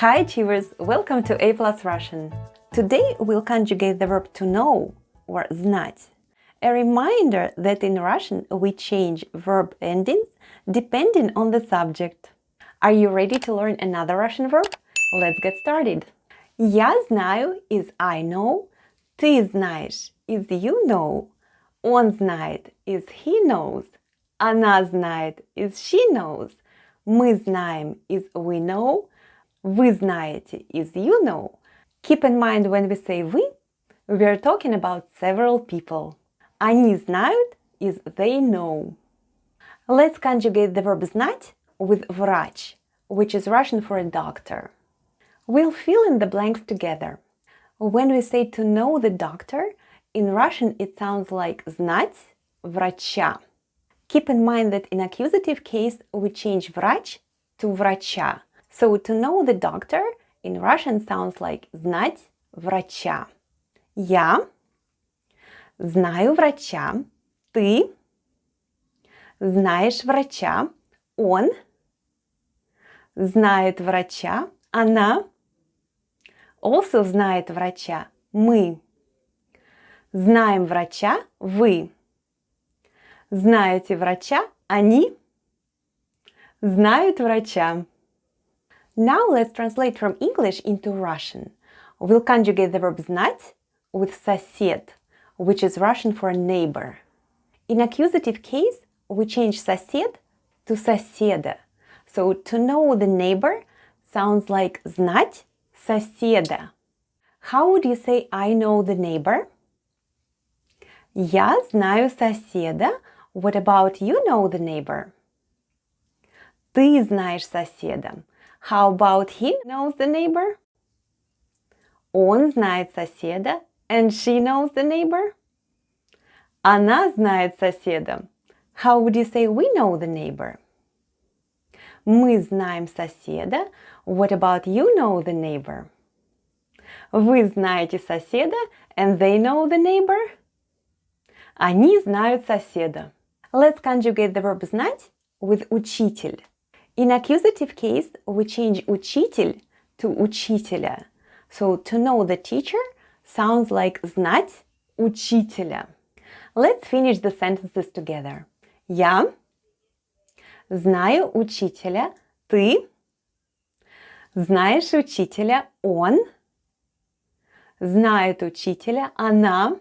Hi achievers, welcome to A Plus Russian. Today we'll conjugate the verb to know or знать. A reminder that in Russian we change verb endings depending on the subject. Are you ready to learn another Russian verb? Let's get started. Я знаю is I know, ты знаешь is you know, он знает is he knows, она знает is she knows, мы знаем is we know, вы знаете is you know. Keep in mind when we say we are talking about several people. Они знают is they know. Let's conjugate the verb знать with врач, which is Russian for a doctor. We'll fill in the blanks together. When we say to know the doctor, in Russian it sounds like знать врача. Keep in mind that in accusative case we change врач to врача. So to know the doctor in Russian sounds like знать врача. Я знаю врача, ты знаешь врача, он знает врача, она also знает врача, мы знаем врача, вы знаете врача, они знают врача. Now let's translate from English into Russian. We'll conjugate the verb знать with сосед, which is Russian for neighbor. In accusative case, we change сосед to соседа. So to know the neighbor sounds like знать соседа. How would you say I know the neighbor? Я знаю соседа. What about you know the neighbor? Ты знаешь соседа. How about he knows the neighbor? Он знает соседа. And she knows the neighbor? Она знает соседа. How would you say we know the neighbor? Мы знаем соседа. What about you know the neighbor? Вы знаете соседа. And they know the neighbor? Они знают соседа. Let's conjugate the verb знать with учитель. In accusative case, we change учитель to учителя. So to know the teacher sounds like знать учителя. Let's finish the sentences together. Я знаю учителя, ты знаешь учителя, он знает учителя, она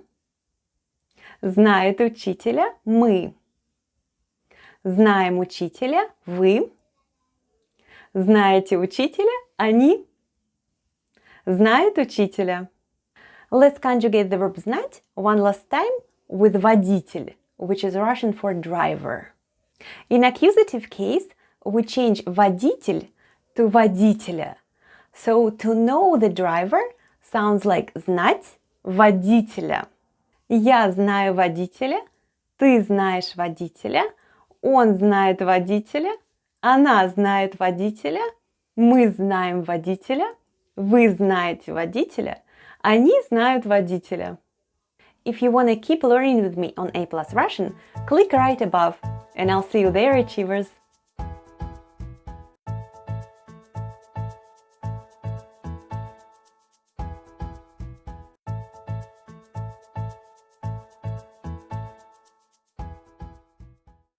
знает учителя, мы знаем учителя, вы знаете учителя, они знают учителя. Let's conjugate the verb знать one last time with водитель, which is Russian for driver. In accusative case, we change водитель to водителя. So to know the driver sounds like знать водителя. Я знаю водителя, ты знаешь водителя, он знает водителя, она знает водителя, мы знаем водителя, вы знаете водителя, они знают водителя. If you want to keep learning with me on A Plus Russian, click right above, and I'll see you there, achievers!